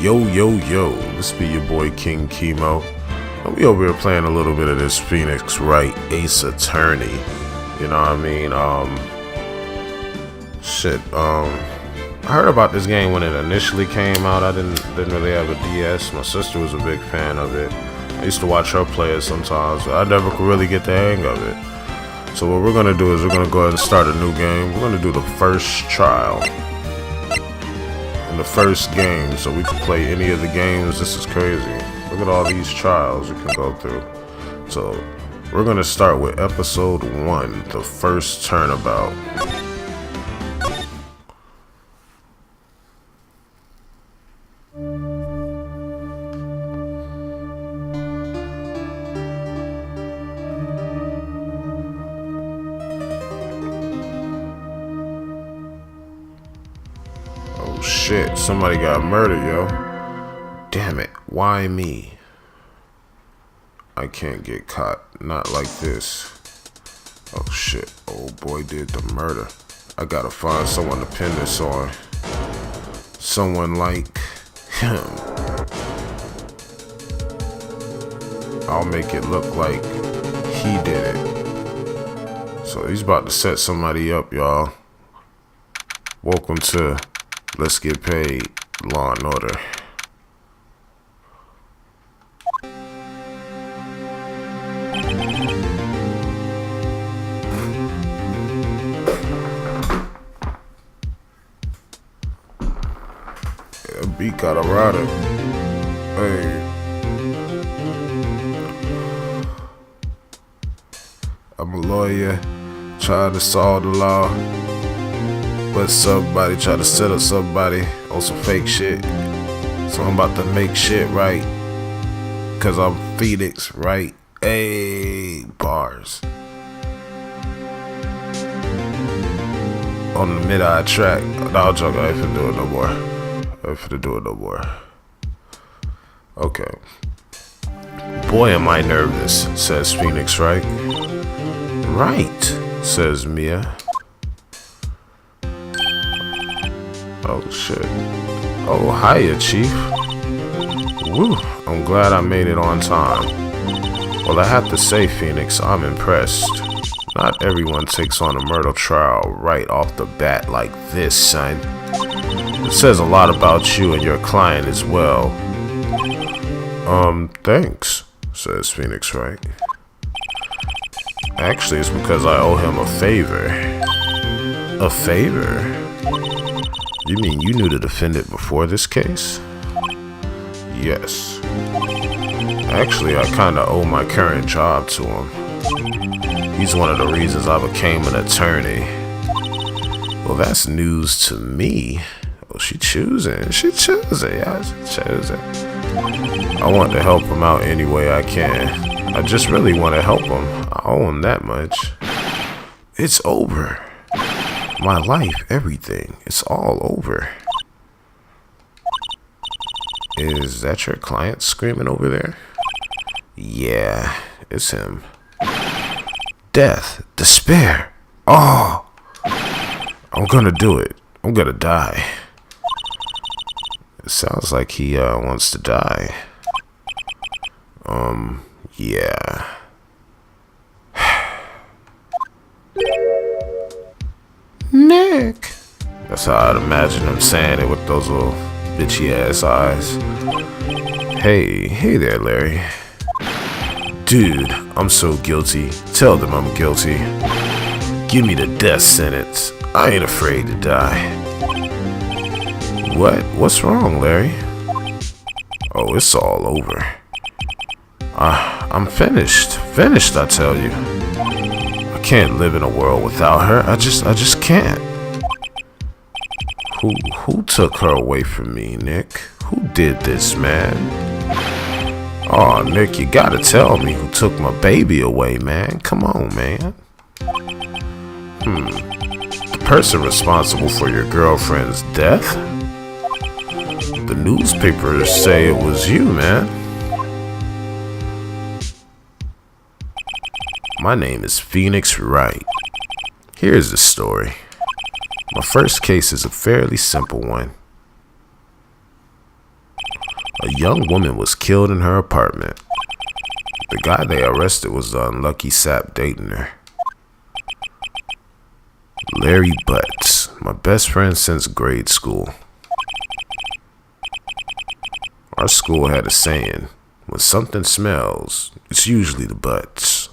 Yo, this be your boy King Chemo. And we over here playing a little bit of this Phoenix Wright Ace Attorney. You know what I mean? I heard about this game when it initially came out. I didn't really have a DS. My sister was a big fan of it. I used to watch her play it sometimes, but I never could really get the hang of it. So what we're gonna do is we're gonna go ahead and start a new game. We're gonna do the first trial. The first game, so we can play any of the games. This is crazy. Look at all these trials we can go through. So we're gonna start with episode 1, the first turnabout. Shit, somebody got murdered, yo. Damn it, why me? I can't get caught, not like this. Oh shit, old boy did the murder. I gotta find someone to pin this on. Someone like him. I'll make it look like he did it. So he's about to set somebody up, y'all. Welcome to Let's Get Paid, Law and Order. That beat got a rider. Hey. I'm a lawyer trying to solve the law. But somebody try to set up somebody on some fake shit. So I'm about to make shit right. Cause I'm Phoenix, right? Hey, bars. On the mid-eye track. No, I'm joking. I ain't finna do it no more. I ain't finna do it no more. Okay. Boy, am I nervous, says Phoenix, right? Right, says Mia. Oh shit. Oh, hiya, Chief. Woo, I'm glad I made it on time. Well, I have to say, Phoenix, I'm impressed. Not everyone takes on a murder trial right off the bat like this, son. It says a lot about you and your client as well. Thanks, says Phoenix, right? Actually, it's because I owe him a favor. A favor? You mean you knew the defendant before this case? Yes. Actually, I kinda owe my current job to him. He's one of the reasons I became an attorney. Well, that's news to me. Oh, she choosing, yeah, she choosing. I want to help him out any way I can. I just really want to help him. I owe him that much. It's over. My life, everything, it's all over. Is that your client screaming over there? Yeah, it's him. Death, despair. Oh, I'm gonna do it. I'm gonna die. It sounds like he wants to die. Yeah. Nick. That's how I'd imagine him saying it with those little bitchy ass eyes. Hey there, Larry. Dude, I'm so guilty. Tell them I'm guilty. Give me the death sentence. I ain't afraid to die. What's wrong, Larry? Oh, it's all over. I'm finished. Finished, I tell you. I can't live in a world without her. I just can't. Who took her away from me, Nick? Who did this, man? Oh, Nick, you gotta tell me who took my baby away, man. Come on, man. The person responsible for your girlfriend's death? The newspapers say it was you, man. My name is Phoenix Wright. Here's the story. My first case is a fairly simple one. A young woman was killed in her apartment. The guy they arrested was the unlucky sap dating her. Larry Butts, my best friend since grade school. Our school had a saying, when something smells, it's usually the butts.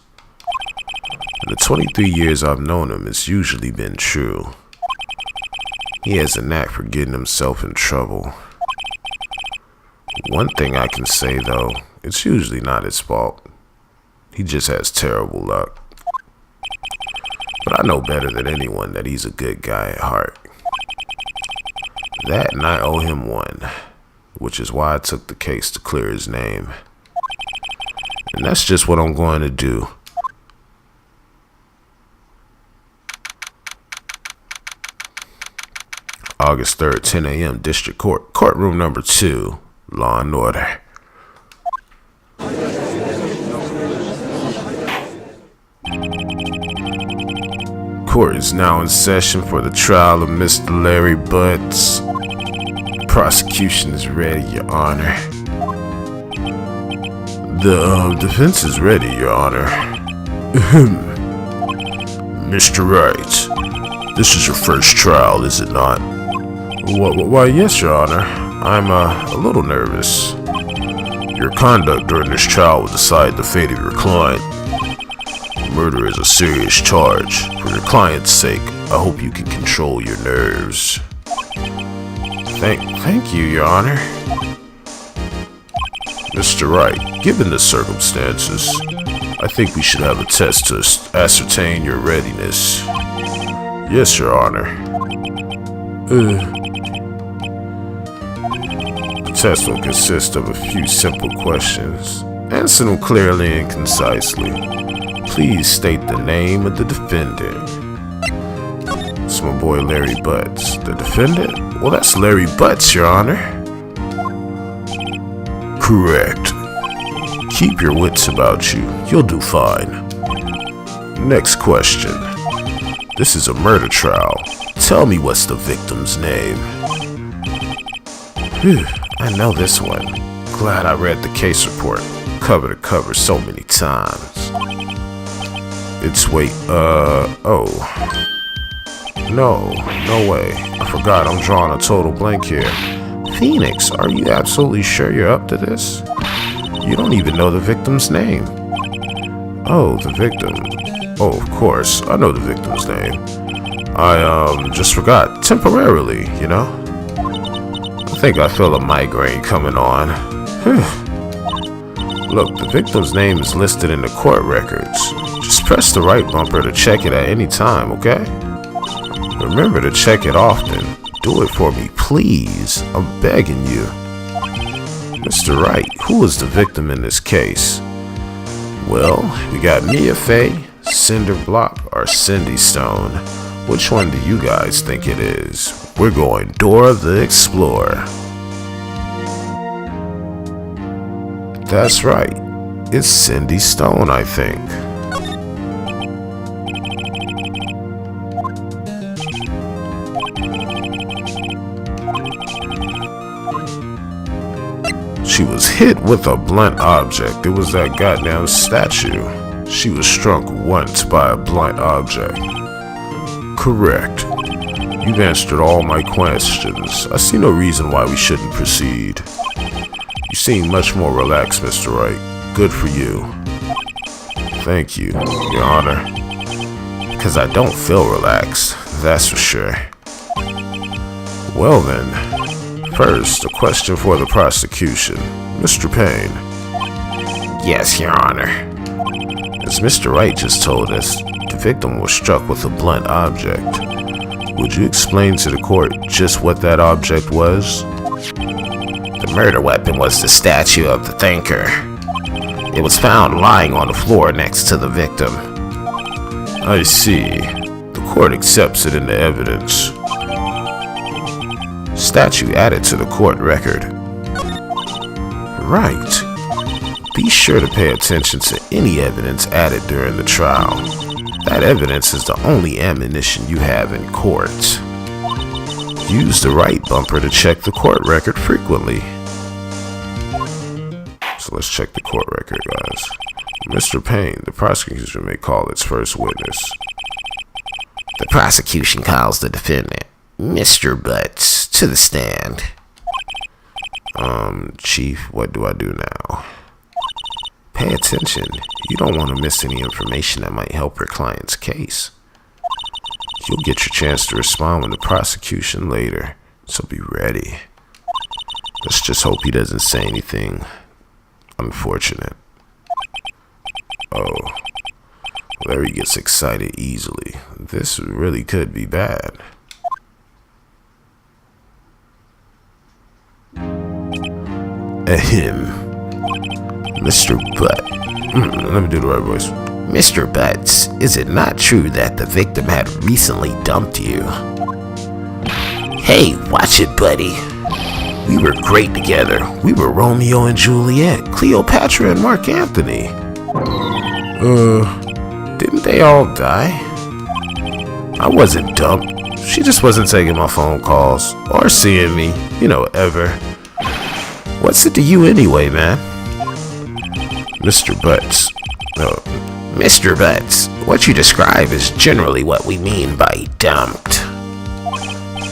In the 23 years I've known him, it's usually been true. He has a knack for getting himself in trouble. One thing I can say though, it's usually not his fault. He just has terrible luck. But I know better than anyone that he's a good guy at heart. That and I owe him one, which is why I took the case to clear his name. And that's just what I'm going to do. August 3rd, 10 a.m., District Court, Courtroom number 2, Law and Order. Court is now in session for the trial of Mr. Larry Butts. Prosecution is ready, Your Honor. The defense is ready, Your Honor. Mr. Wright, this is your first trial, is it not? Why, yes, Your Honor. I'm a little nervous. Your conduct during this trial will decide the fate of your client. Murder is a serious charge. For your client's sake, I hope you can control your nerves. Thank you, Your Honor. Mr. Wright, given the circumstances, I think we should have a test to ascertain your readiness. Yes, Your Honor. The test will consist of a few simple questions. Answer them clearly and concisely. Please state the name of the defendant. It's my boy Larry Butts. The defendant? Well, that's Larry Butts, Your Honor. Correct. Keep your wits about you. You'll do fine. Next question. This is a murder trial. Tell me what's the victim's name. Phew, I know this one. Glad I read the case report, cover to cover, so many times. It's No way. I forgot I'm drawing a total blank here. Phoenix, are you absolutely sure you're up to this? You don't even know the victim's name. Oh, the victim. Oh, of course, I know the victim's name. I just forgot, temporarily, you know? I think I feel a migraine coming on. Look, the victim's name is listed in the court records. Just press the right bumper to check it at any time, okay? Remember to check it often. Do it for me, please. I'm begging you. Mr. Wright, who is the victim in this case? Well, we got Mia Fey, Cinder Block, or Cindy Stone. Which one do you guys think it is? We're going Dora the Explorer. That's right. It's Cindy Stone, I think. She was hit with a blunt object. It was that goddamn statue. She was struck once by a blunt object. Correct. You've answered all my questions. I see no reason why we shouldn't proceed. You seem much more relaxed, Mr. Wright. Good for you. Thank you, Your Honor. Because I don't feel relaxed, that's for sure. Well then, first, a question for the prosecution. Mr. Payne. Yes, Your Honor. As Mr. Wright just told us, the victim was struck with a blunt object. Would you explain to the court just what that object was? The murder weapon was the statue of the thinker. It was found lying on the floor next to the victim. I see. The court accepts it into evidence. Statue added to the court record. Right. Be sure to pay attention to any evidence added during the trial. That evidence is the only ammunition you have in court. Use the right bumper to check the court record frequently. let's check the court record, guys. Mr. Payne, the prosecution may call its first witness. The prosecution calls the defendant, Mr. Butts, to the stand. Chief, what do I do now? Pay attention. You don't want to miss any information that might help your client's case. You'll get your chance to respond when the prosecution later, so be ready. Let's just hope he doesn't say anything unfortunate. Oh, Larry gets excited easily. This really could be bad. Ahem. Mr. Butt. Let me do the right voice. Mr. Butts, is it not true that the victim had recently dumped you? Hey, watch it, buddy. We were great together. We were Romeo and Juliet, Cleopatra and Mark Antony. Didn't they all die? I wasn't dumped. She just wasn't taking my phone calls or seeing me, ever. What's it to you anyway, man? Mr. Butts. Mr. Butts, what you describe is generally what we mean by dumped.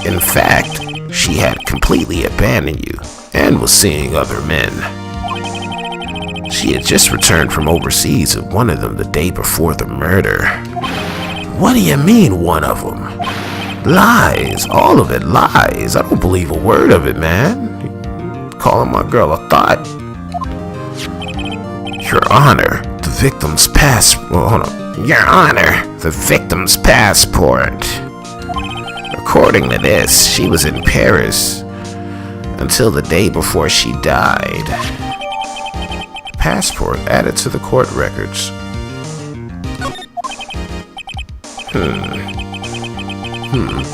In fact, she had completely abandoned you and was seeing other men. She had just returned from overseas and one of them the day before the murder. What do you mean, one of them? Lies. All of it lies. I don't believe a word of it, man. Calling my girl a thought. Your Honor, the victim's Your Honor, the victim's passport. According to this, she was in Paris until the day before she died. Passport added to the court records.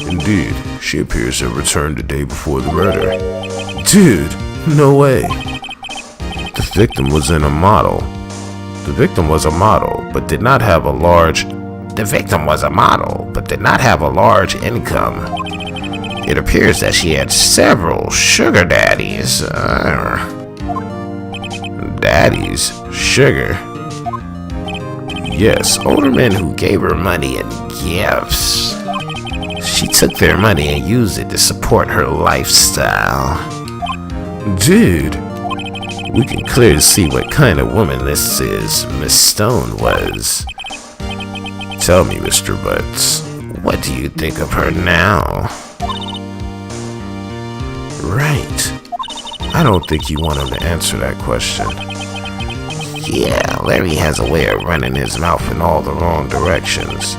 Indeed, she appears to have returned the day before the murder. Dude, no way. The victim was a model, but did not have a large income. It appears that she had several sugar daddies. Daddies? Sugar? Yes, older men who gave her money and gifts. She took their money and used it to support her lifestyle. Dude, we can clearly see what kind of woman this is. Miss Stone was. Tell me, Mr. Butts, what do you think of her now? Right. I don't think you want him to answer that question. Yeah, Larry has a way of running his mouth in all the wrong directions.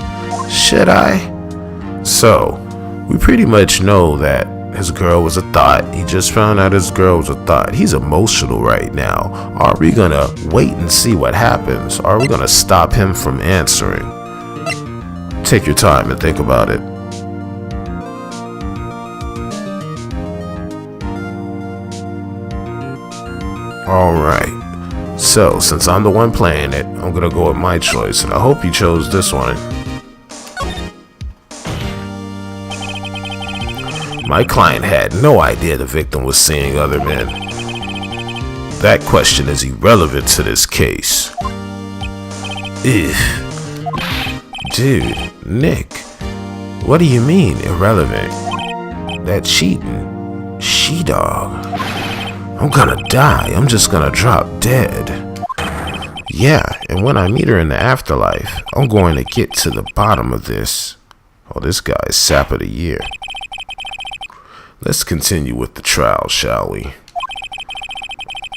Should I? So, we pretty much know that his girl was a thought. He just found out his girl was a thought. He's emotional right now. Are we gonna wait and see what happens? Are we gonna stop him from answering? Take your time and think about it. Alright. So, since I'm the one playing it, I'm gonna go with my choice, and I hope you chose this one. My client had no idea the victim was seeing other men. That question is irrelevant to this case. Dude, Nick, what do you mean, irrelevant? That cheating, she-dog. I'm gonna die, I'm just gonna drop dead. Yeah, and when I meet her in the afterlife, I'm going to get to the bottom of this. Oh, this guy is sap of the year. Let's continue with the trial, shall we?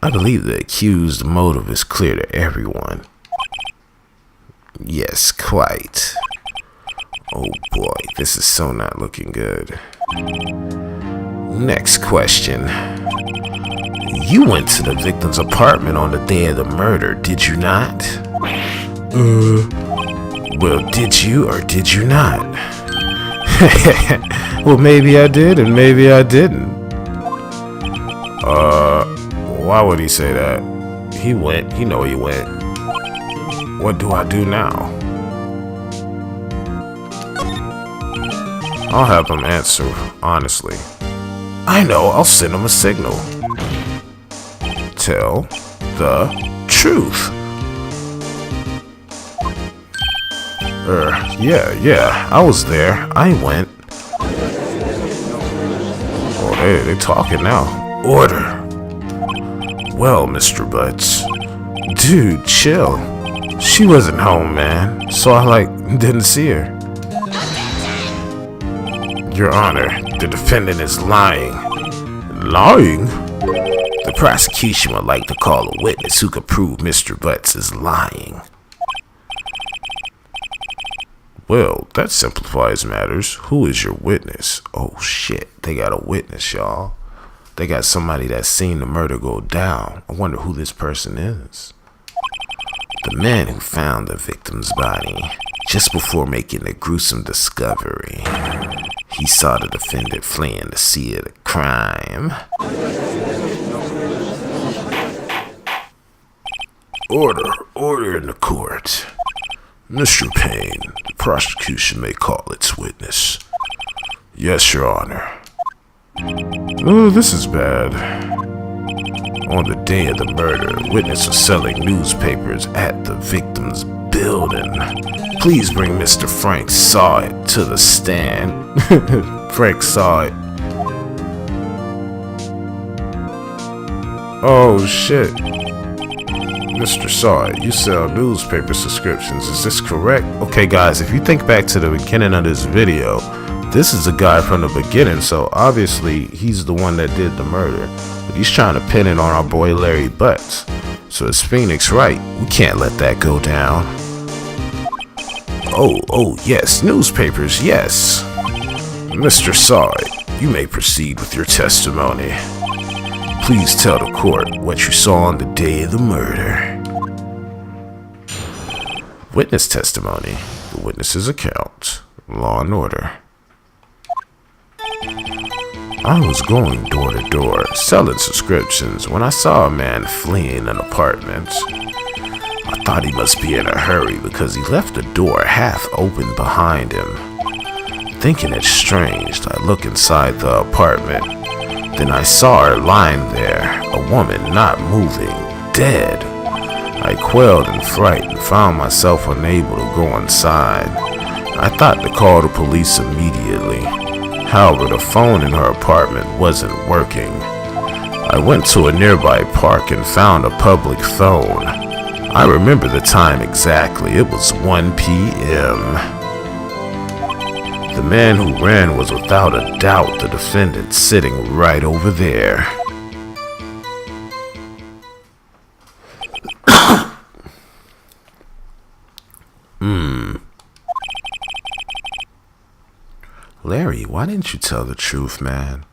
I believe the accused motive is clear to everyone. Yes, quite. Oh boy, this is so not looking good. Next question. You went to the victim's apartment on the day of the murder, did you not? Well, did you or did you not? Well, maybe I did and maybe I didn't. Why would he say that? He went, you know he went. What do I do now? I'll have him answer, honestly. I know, I'll send him a signal. Tell. the truth. Yeah, I was there. I went. Oh, they talking now. Order. Well, Mr. Butts. Dude, chill. She wasn't home, man. So I, didn't see her. Your Honor, the defendant is lying. Lying? The prosecution would like to call a witness who could prove Mr. Butts is lying. Well, that simplifies matters. Who is your witness? Oh shit, they got a witness, y'all. They got somebody that's seen the murder go down. I wonder who this person is. The man who found the victim's body just before making the gruesome discovery. He saw the defendant fleeing the scene of the crime. Order in the court. Mr. Payne, the prosecution may call its witness. Yes, Your Honor. Oh, this is bad. On the day of the murder, witness was selling newspapers at the victim's building. Please bring Mr. Frank Saw It to the stand. Frank Saw It. Oh, shit. Mr. Saw It, you sell newspaper subscriptions, is this correct? Okay, guys, if you think back to the beginning of this video, this is a guy from the beginning, so obviously he's the one that did the murder. But he's trying to pin it on our boy Larry Butts. So it's Phoenix Wright. We can't let that go down. Oh, yes, newspapers, yes. Mr. Saw It, you may proceed with your testimony. Please tell the court what you saw on the day of the murder. Witness testimony. The witness's account. Law and order. I was going door to door, selling subscriptions, when I saw a man fleeing an apartment. I thought he must be in a hurry because he left the door half open behind him. Thinking it strange, I look inside the apartment. Then I saw her lying there, a woman not moving, dead. I quailed in fright and found myself unable to go inside. I thought to call the police immediately. However, the phone in her apartment wasn't working. I went to a nearby park and found a public phone. I remember the time exactly. It was 1 p.m. The man who ran was without a doubt the defendant sitting right over there. Larry, why didn't you tell the truth, man?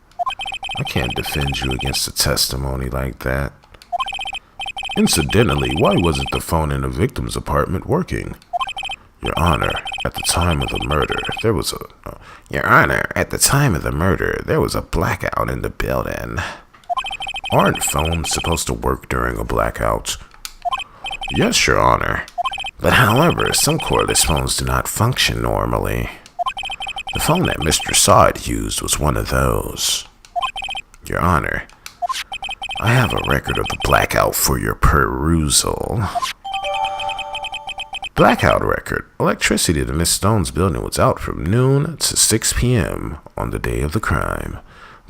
I can't defend you against a testimony like that. Incidentally, why wasn't the phone in the victim's apartment working? Your Honor, at the time of the murder, there was a... Your Honor, at the time of the murder, there was a blackout in the building. Aren't phones supposed to work during a blackout? Yes, Your Honor. But however, some cordless phones do not function normally. The phone that Mr. Saw It used was one of those. Your Honor, I have a record of the blackout for your perusal. Blackout record. Electricity to Miss Stone's building was out from noon to 6 p.m. on the day of the crime.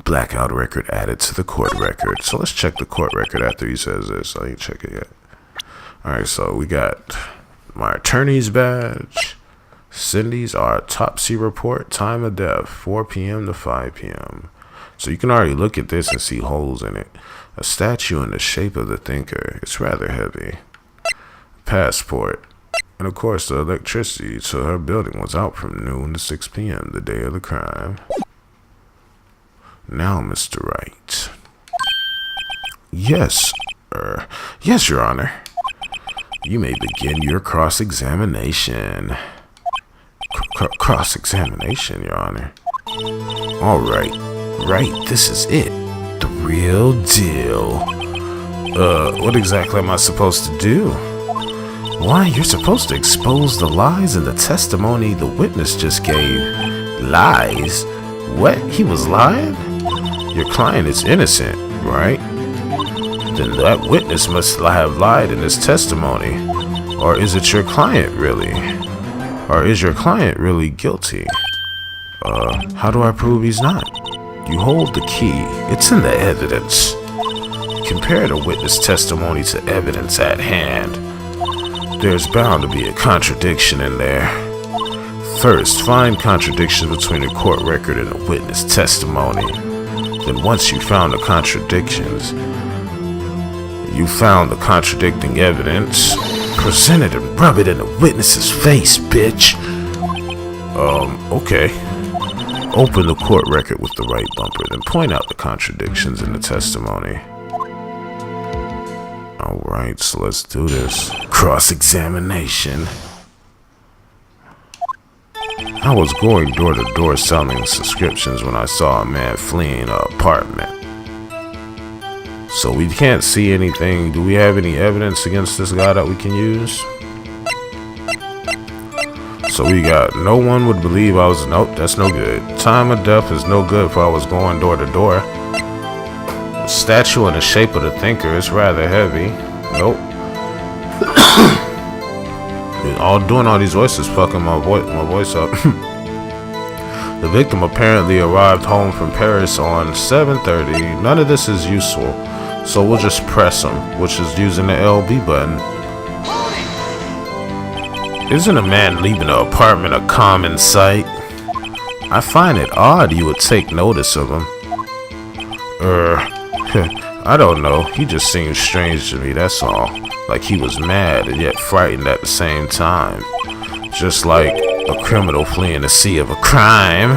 Blackout record added to the court record. So let's check the court record after he says this. I ain't check it yet. Alright, so we got my attorney's badge. Cindy's autopsy report, time of death, 4 p.m. to 5 p.m. So you can already look at this and see holes in it. A statue in the shape of the thinker. It's rather heavy. Passport. And of course the electricity to her building was out from noon to 6 p.m. the day of the crime. Now, Mr. Wright. Yes, Your Honor. You may begin your cross-examination. Cross-examination, Your Honor. All right, this is it. The real deal. What exactly am I supposed to do? Why, you're supposed to expose the lies in the testimony the witness just gave. Lies? What? He was lying? Your client is innocent, right? Then that witness must have lied in his testimony. Or is it your client really? Or is your client really guilty? How do I prove he's not? You hold the key. It's in the evidence. Compare the witness testimony to evidence at hand. There's bound to be a contradiction in there. First, find contradictions between the court record and the witness testimony. Then once you found the contradictions, you found the contradicting evidence, present it and rub it in the witness's face, bitch. Okay. Open the court record with the right bumper, then point out the contradictions in the testimony. Alright, so let's do this. Cross-examination. I was going door to door selling subscriptions when I saw a man fleeing an apartment. So we can't see anything. Do we have any evidence against this guy that we can use? So we got, no one would believe I was, nope, that's no good. Time of death is no good if I was going door to door. The statue in the shape of the thinker is rather heavy. Nope. Doing all these voices fucking my voice up. The victim apparently arrived home from Paris on 7:30. None of this is useful, so we'll just press him, which is using the LB button. Isn't a man leaving the apartment a common sight? I find it odd you would take notice of him. I don't know. He just seems strange to me, that's all. Like he was mad and yet frightened at the same time. Just like a criminal fleeing the sea of a crime.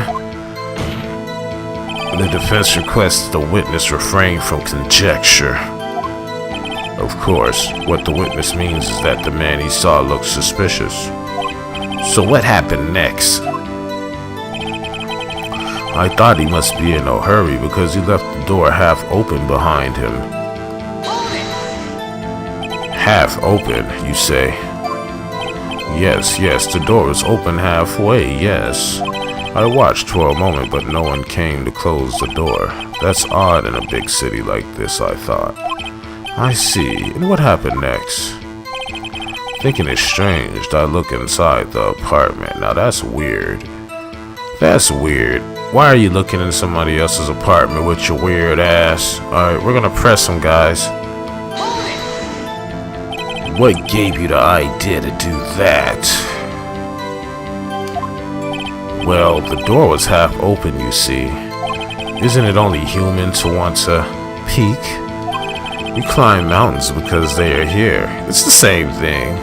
The defense requests the witness refrain from conjecture. Of course, what the witness means is that the man he saw looked suspicious. So what happened next? I thought he must be in a hurry because he left the door half open behind him. Half open, you say? Yes, the door was open halfway, yes. I watched for a moment, but no one came to close the door. That's odd in a big city like this, I thought. I see, and what happened next? Thinking it strange, I look inside the apartment. Now that's weird. That's weird. Why are you looking in somebody else's apartment with your weird ass? Alright, we're gonna press him, guys. What gave you the idea to do that? Well, the door was half open, you see. Isn't it only human to want to peek? We climb mountains because they are here. It's the same thing.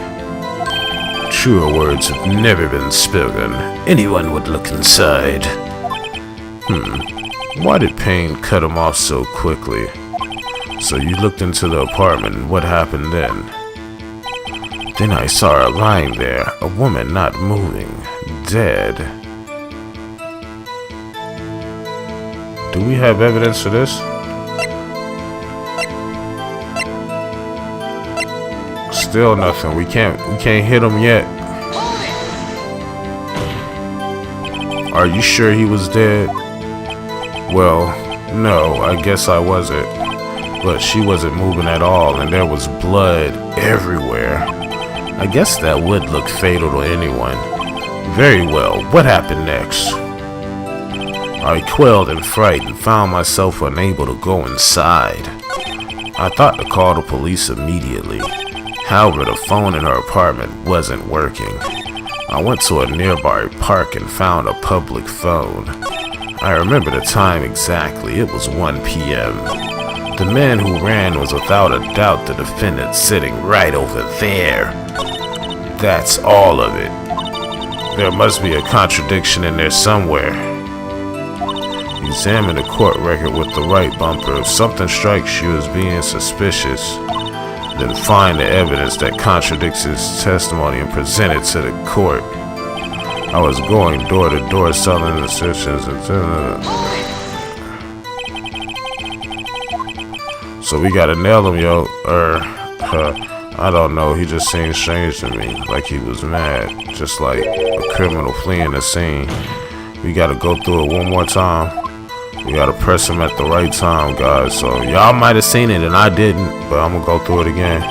Truer words have never been spoken. Anyone would look inside. Why did pain cut him off so quickly? So you looked into the apartment and what happened then? Then I saw her lying there, a woman not moving, dead. Do we have evidence for this? Still nothing. We can't hit him yet. Are you sure he was dead? Well, no, I guess I wasn't. But she wasn't moving at all, and there was blood everywhere. I guess that would look fatal to anyone. Very well, what happened next? I quailed in fright and found myself unable to go inside. I thought to call the police immediately. However, the phone in her apartment wasn't working. I went to a nearby park and found a public phone. I remember the time exactly. It was 1 p.m. The man who ran was without a doubt the defendant sitting right over there. That's all of it. There must be a contradiction in there somewhere. Examine the court record with the right bumper. If something strikes you as being suspicious, then find the evidence that contradicts his testimony and present it to the court. I was going door to door selling assertions and so we gotta nail him, yo. I don't know, he just seemed strange to me, like he was mad, just like a criminal fleeing the scene. We gotta go through it one more time. We gotta press him at the right time, guys. So y'all might have seen it and I didn't, but I'm gonna go through it again.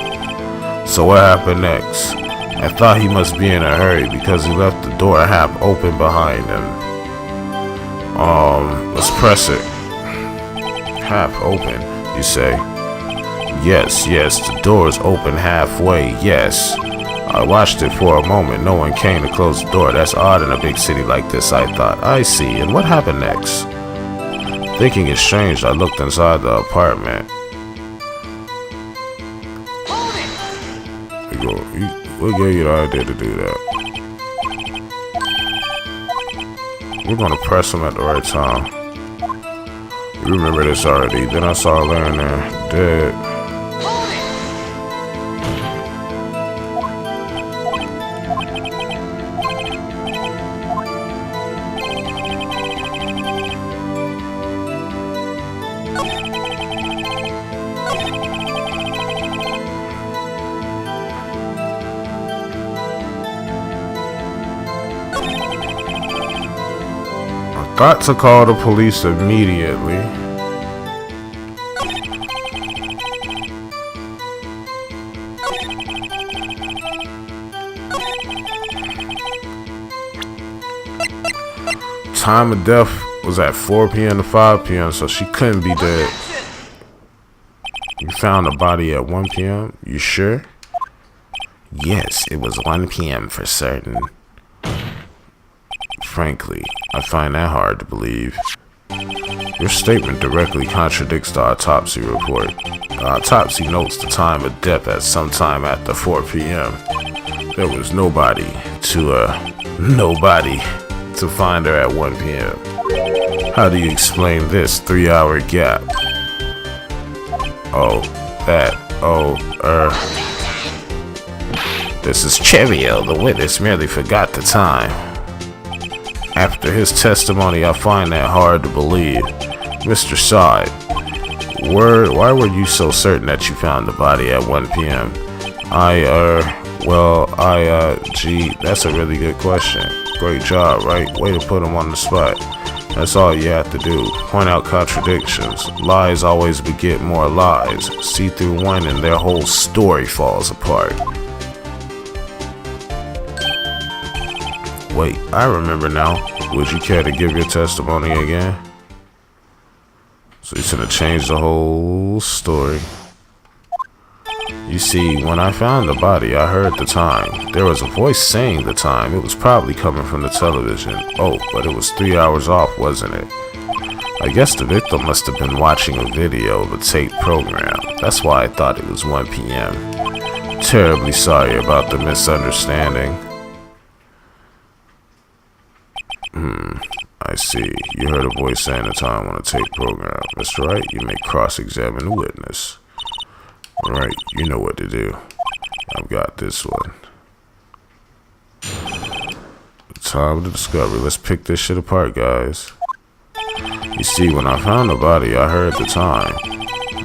So what happened next? I thought he must be in a hurry because he left the door half open behind him. Let's press it. Half open, you say? Yes, the door is open halfway, yes. I watched it for a moment. No one came to close the door. That's odd in a big city like this, I thought. I see. And what happened next? Thinking it strange, I looked inside the apartment. What gave you the idea to do that? We're gonna press him at the right time. You remember this already. Then I saw her laying there, dead. Got to call the police immediately. Time of death was at 4 p.m. to 5 p.m., so she couldn't be dead. You found the body at 1 p.m.? You sure? Yes, it was 1 p.m. for certain. Frankly, I find that hard to believe. Your statement directly contradicts the autopsy report. The autopsy notes the time of death at sometime after 4 p.m. There was nobody to find her at 1 p.m. How do you explain this 3-hour gap? This is trivial. The witness merely forgot the time. After his testimony, I find that hard to believe. Mr. Side, why were you so certain that you found the body at 1 p.m.? Gee, that's a really good question. Great job, Wright? Way to put him on the spot. That's all you have to do. Point out contradictions. Lies always beget more lies. See through one and their whole story falls apart. Wait, I remember now. Would you care to give your testimony again? So he's gonna change the whole story. You see, when I found the body, I heard the time. There was a voice saying the time. It was probably coming from the television. Oh, but it was 3 hours off, wasn't it? I guess the victim must have been watching a video of a tape program. That's why I thought it was 1 p.m. Terribly sorry about the misunderstanding. I see. You heard a voice saying the time on a tape program. Mr. Wright, you may cross-examine the witness. Right, you know what to do. I've got this one. The time of the discovery. Let's pick this shit apart, guys. You see, when I found the body, I heard the time.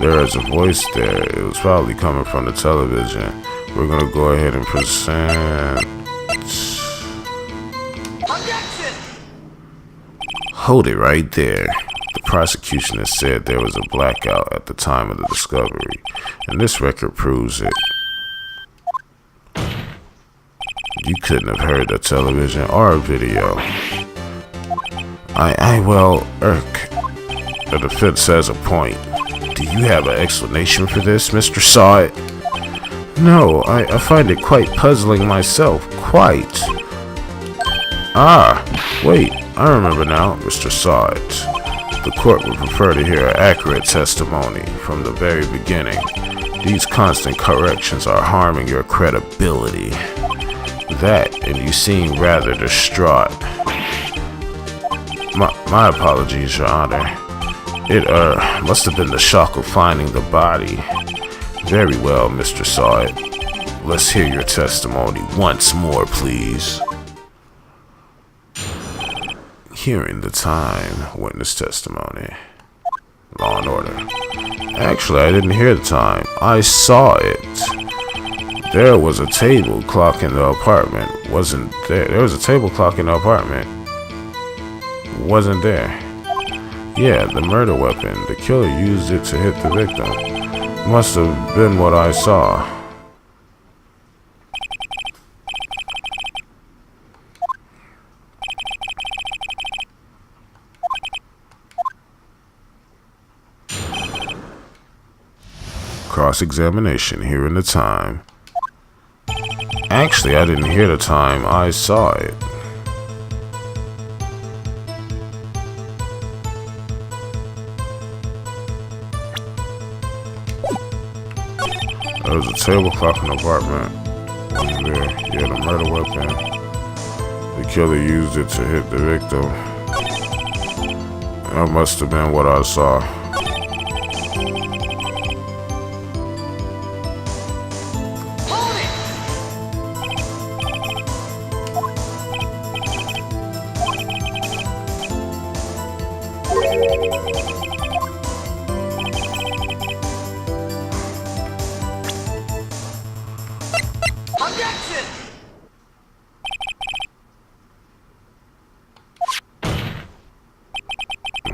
There is a voice there. It was probably coming from the television. We're gonna go ahead and present... Hold it right there. The prosecution has said there was a blackout at the time of the discovery, and this record proves it. You couldn't have heard the television or a video. The defense has a point. Do you have an explanation for this, Mr. Sawit? No, I find it quite puzzling myself. Quite. Wait, I remember now, Mr. Sawit. The court would prefer to hear accurate testimony from the very beginning. These constant corrections are harming your credibility. That, and you seem rather distraught. My apologies, Your Honor. It, must have been the shock of finding the body. Very well, Mr. Sawit. Let's hear your testimony once more, please. Hearing the time, witness testimony. Law and order. Actually, I didn't hear the time. I saw it. There was a table clock in the apartment. Wasn't there? There was a table clock in the apartment. Wasn't there? Yeah, the murder weapon. The killer used it to hit the victim. Must have been what I saw. Cross-examination, hearing the time. Actually, I didn't hear the time, I saw it. There was a table clock in the apartment. There, yeah, the murder weapon. The killer used it to hit the victim. That must have been what I saw.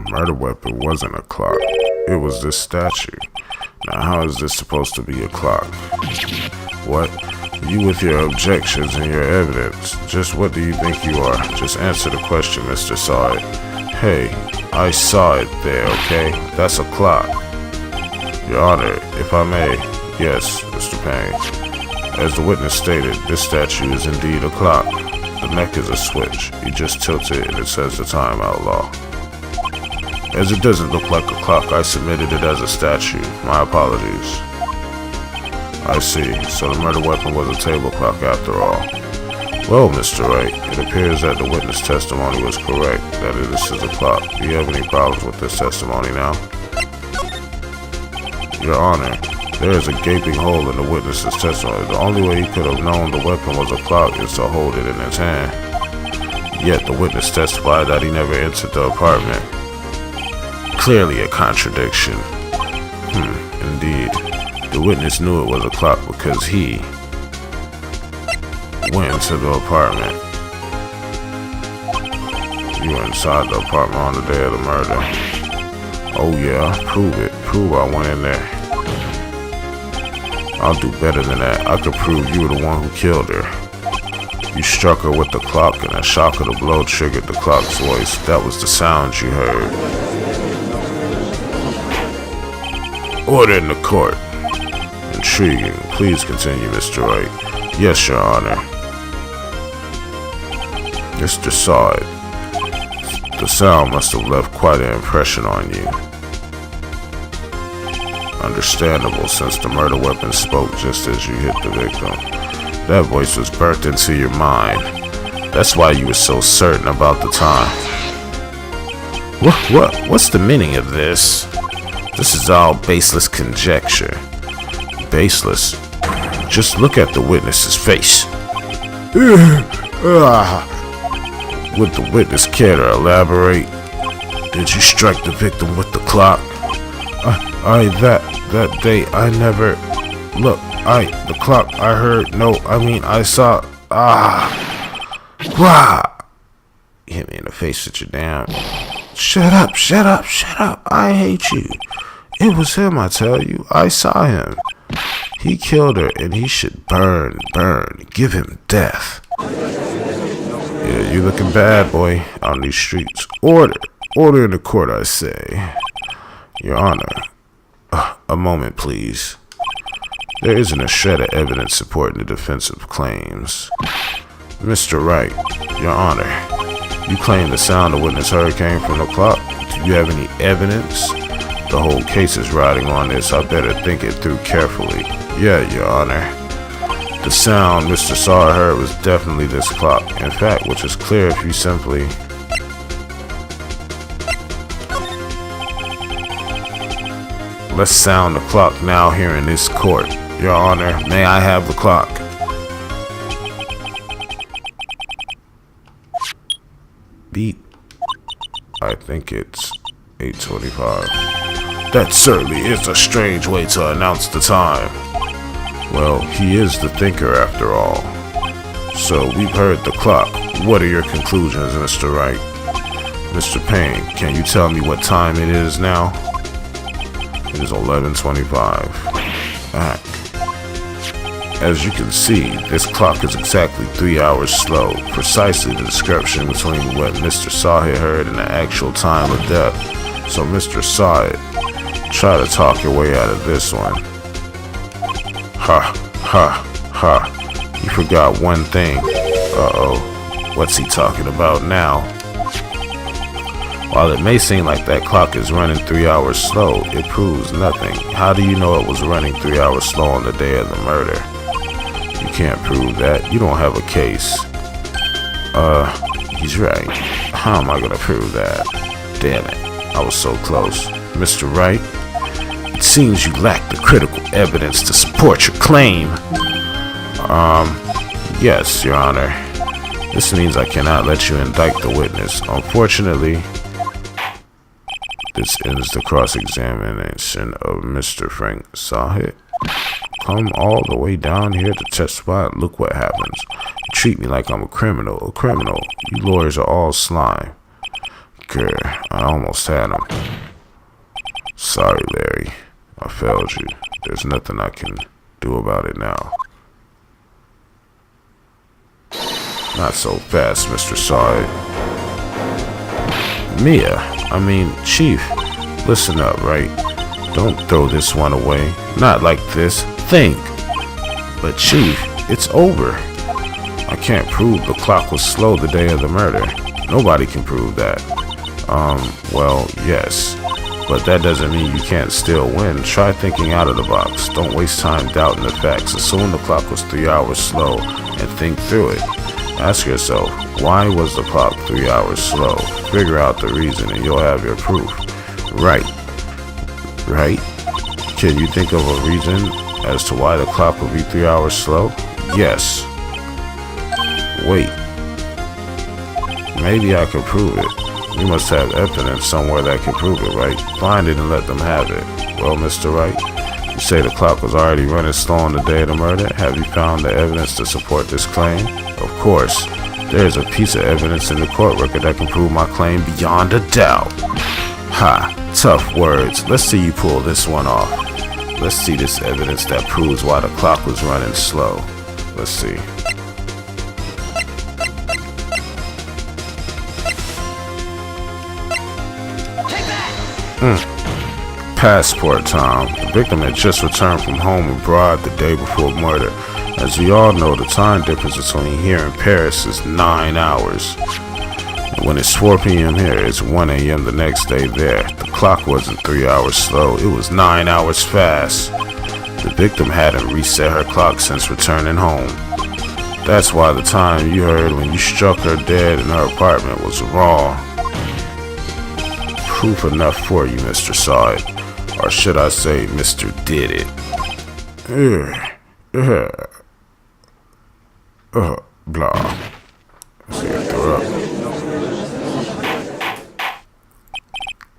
Murder weapon wasn't a clock. It was this statue. Now how is this supposed to be a clock? What? You with your objections and your evidence. Just what do you think you are? Just answer the question, Mr. Saw It. Hey, I saw it there, okay? That's a clock. Your Honor, if I may. Yes, Mr. Payne. As the witness stated, this statue is indeed a clock. The neck is a switch. You just tilt it and it says the time, outlaw. As it doesn't look like a clock, I submitted it as a statue. My apologies. I see. So the murder weapon was a table clock after all. Well, Mr. Wright, it appears that the witness testimony was correct, that this is a clock. Do you have any problems with this testimony now? Your Honor, there is a gaping hole in the witness's testimony. The only way he could have known the weapon was a clock is to hold it in his hand. Yet the witness testified that he never entered the apartment. Clearly a contradiction. Indeed. The witness knew it was a clock because he went into the apartment. You were inside the apartment on the day of the murder. Oh yeah, prove it. Prove I went in there. I'll do better than that. I could prove you were the one who killed her. You struck her with the clock and a shock of the blow triggered the clock's voice. That was the sound you heard. Order in the court. Intriguing. Please continue, Mr. Wright. Yes, Your Honor. Mr. Saw It. The sound must have left quite an impression on you. Understandable, since the murder weapon spoke just as you hit the victim. That voice was burnt into your mind. That's why you were so certain about the time. What's the meaning of this? This is all baseless conjecture. Baseless? Just look at the witness's face. Would the witness care to elaborate? Did you strike the victim with the clock? That day, I never... Look, the clock, I heard, no, I mean, I saw... You hit me in the face with your damn... Shut up, I hate you. It was him, I tell you. I saw him. He killed her, and he should burn. Give him death. Yeah, you looking bad, boy, on these streets. Order in the court, I say. Your Honor, a moment, please. There isn't a shred of evidence supporting the defensive claims. Mr. Wright, Your Honor, you claim the sound the witness heard came from the clock. Do you have any evidence? The whole case is riding on this. I better think it through carefully. Yeah, Your Honor. The sound Mr. Saw heard was definitely this clock. In fact, which is clear if you simply... Let's sound the clock now here in this court. Your Honor, may I have the clock? Beat. I think it's 8:25. That certainly is a strange way to announce the time. Well, he is the thinker after all. So we've heard the clock. What are your conclusions, Mr. Wright? Mr. Payne, can you tell me what time it is now? It is 11:25. As you can see, this clock is exactly 3 hours slow, precisely the description between what Mr. Sahid heard and the actual time of death. So Mr. Sahid, try to talk your way out of this one. Ha, ha, ha. You forgot one thing. Uh-oh. What's he talking about now? While it may seem like that clock is running 3 hours slow, it proves nothing. How do you know it was running 3 hours slow on the day of the murder? You can't prove that. You don't have a case. He's right. How am I gonna prove that? Damn it. I was so close. Mr. Wright, it seems you lack the critical evidence to support your claim. Yes, Your Honor. This means I cannot let you indict the witness. Unfortunately, this ends the cross-examination of Mr. Frank Sahid. Come all the way down here to testify. Look what happens. You treat me like I'm a criminal. A criminal. You lawyers are all slime. Grr, I almost had him. Sorry, Larry. I failed you. There's nothing I can do about it now. Not so fast, Mr. Sahid. Chief, listen up, Wright? Don't throw this one away. Not like this. Think. But Chief, it's over. I can't prove the clock was slow the day of the murder. Nobody can prove that. Well, yes. But that doesn't mean you can't still win. Try thinking out of the box. Don't waste time doubting the facts. Assume the clock was 3 hours slow and think through it. Ask yourself, why was the clock 3 hours slow? Figure out the reason and you'll have your proof. Right? Can you think of a reason as to why the clock would be 3 hours slow? Yes. Wait. Maybe I can prove it. You must have evidence somewhere that can prove it, right? Find it and let them have it. Well, Mr. Wright, you say the clock was already running slow on the day of the murder. Have you found the evidence to support this claim? Of course. There is a piece of evidence in the court record that can prove my claim beyond a doubt. Ha, tough words. Let's see you pull this one off. Let's see this evidence that proves why the clock was running slow. Let's see. Passport time. The victim had just returned from home abroad the day before murder. As we all know, the time difference between here and Paris is 9 hours. And when it's 4 p.m. here, it's 1 a.m. the next day there. The clock wasn't 3 hours slow, it was 9 hours fast. The victim hadn't reset her clock since returning home. That's why the time you heard when you struck her dead in her apartment was wrong. Proof enough for you, Mr. Sahid. Or should I say, Mr. Did It. Blah.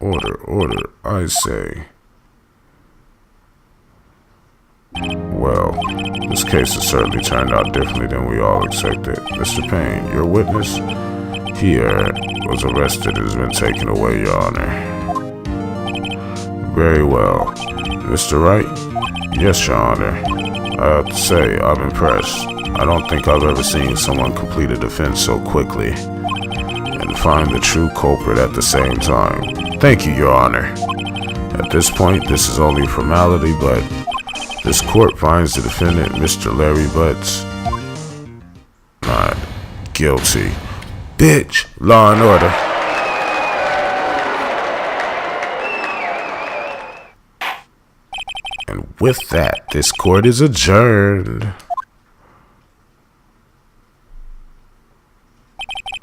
Order, I say. Well, this case has certainly turned out differently than we all expected. Mr. Payne, your witness here was arrested and has been taken away, Your Honor. Very well. Mr. Wright? Yes, Your Honor. I have to say, I'm impressed. I don't think I've ever seen someone complete a defense so quickly and find the true culprit at the same time. Thank you, Your Honor. At this point, this is only a formality, but this court finds the defendant, Mr. Larry Butts, not guilty. Bitch! Law and order. And with that, this court is adjourned.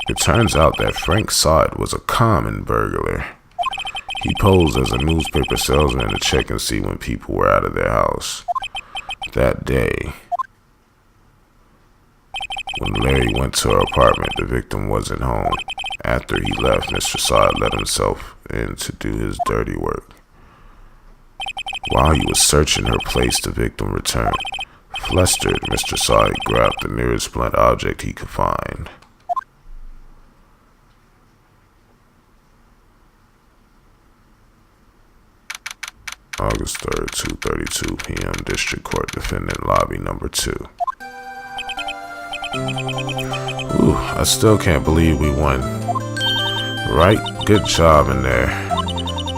It turns out that Frank Sahid was a common burglar. He posed as a newspaper salesman to check and see when people were out of their house. That day, when Larry went to her apartment, the victim wasn't home. After he left, Mr. Sahid let himself in to do his dirty work. While he was searching her place, the victim returned. Flustered, Mr. Sahid grabbed the nearest blunt object he could find. August 3rd, 2:32 p.m. District Court, Defendant Lobby Number 2. Ooh, I still can't believe we won. Right? Good job in there.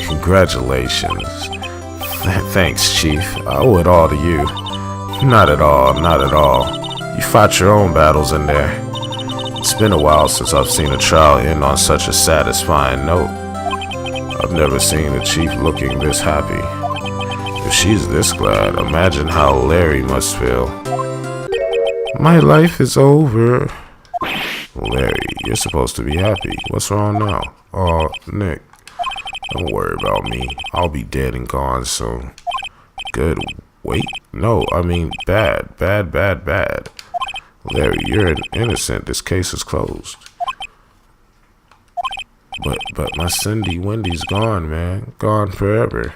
Congratulations. Thanks, Chief. I owe it all to you. Not at all, not at all. You fought your own battles in there. It's been a while since I've seen a trial end on such a satisfying note. I've never seen the Chief looking this happy. If she's this glad, imagine how Larry must feel. My life is over. Larry, you're supposed to be happy. What's wrong now? Oh, Nick. Don't worry about me. I'll be dead and gone soon. Good. Wait. No, I mean bad. Bad. Larry, you're innocent. This case is closed. But my Cindy Wendy's gone, man. Gone forever.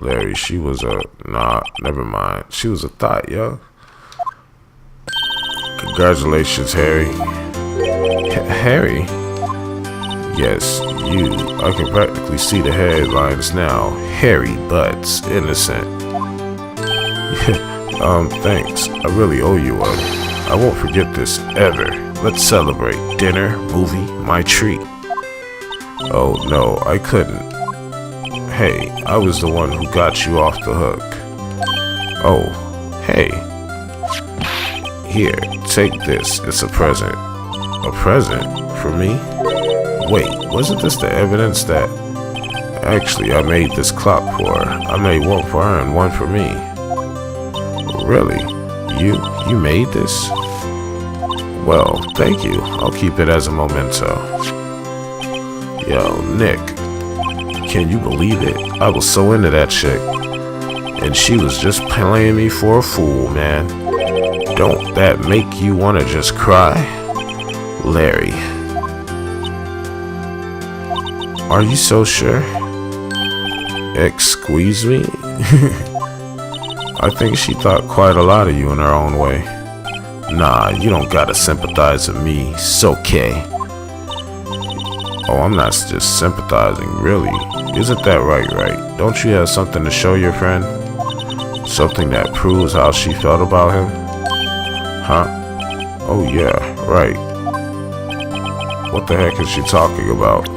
Larry, she was nah, never mind. She was a thought, yo. Congratulations, Harry. Harry? Yes, you. I can practically see the headlines now. Harry Butts, innocent. Thanks. I really owe you one. I won't forget this ever. Let's celebrate. Dinner, movie, my treat. Oh, no, I couldn't. Hey, I was the one who got you off the hook. Oh, hey. Here, take this. It's a present. A present? For me? Wait, wasn't this the evidence that... Actually, I made this clock for her. I made one for her and one for me. Really? You made this? Well, thank you. I'll keep it as a memento. Yo, Nick. Can you believe it? I was so into that chick. And she was just playing me for a fool, man. Don't that make you want to just cry? Larry. Are you so sure? Squeeze me? I think she thought quite a lot of you in her own way. Nah, you don't gotta sympathize with me. It's okay. Oh, I'm not just sympathizing, really. Isn't that right? Don't you have something to show your friend? Something that proves how she felt about him? Huh? Oh yeah, right. What the heck is she talking about?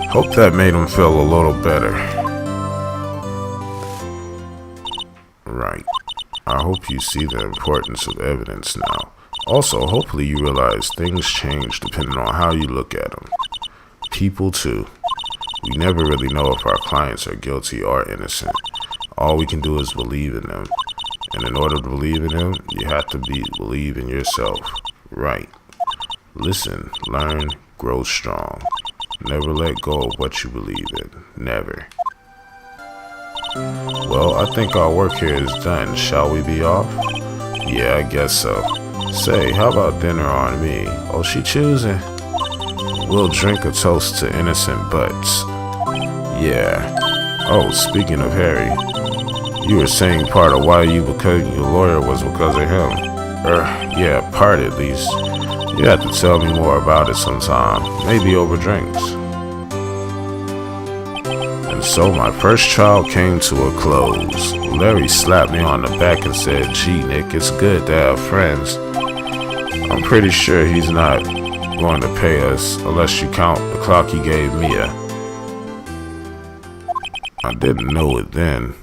Hope that made him feel a little better. Right. I hope you see the importance of evidence now. Also, hopefully you realize things change depending on how you look at them. People too. We never really know if our clients are guilty or innocent. All we can do is believe in them. And in order to believe in them, you have to believe in yourself. Right. Listen, learn, grow strong. Never let go of what you believe in. Never. Well, I think our work here is done. Shall we be off? Yeah, I guess so. Say, how about dinner on me? Oh, she choosing? We'll drink a toast to innocent butts. Yeah. Oh, speaking of Harry, you were saying part of why you became your lawyer was because of him. Yeah, part at least. You have to tell me more about it sometime, maybe over drinks. And so my first trial came to a close. Larry slapped me on the back and said, "Gee, Nick, it's good to have friends." I'm pretty sure he's not going to pay us unless you count the clock he gave Mia. I didn't know it then,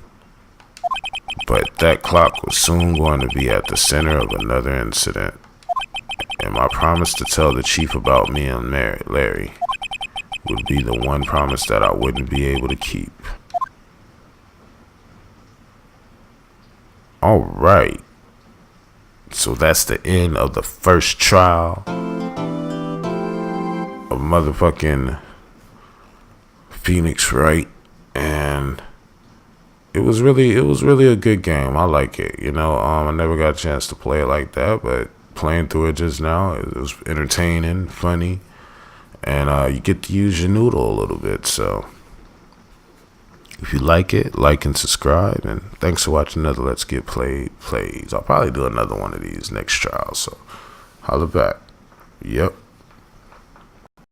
but that clock was soon going to be at the center of another incident. And my promise to tell the chief about me and Larry would be the one promise that I wouldn't be able to keep. All right. So that's the end of the first trial of motherfucking Phoenix Wright, and it was really a good game. I like it. I never got a chance to play it like that, but playing through it just now, it was entertaining, funny, and you get to use your noodle a little bit. So if you like it, like and subscribe, and thanks for watching another Let's Get Played plays. I'll probably do another one of these next trial, so holla back. Yep.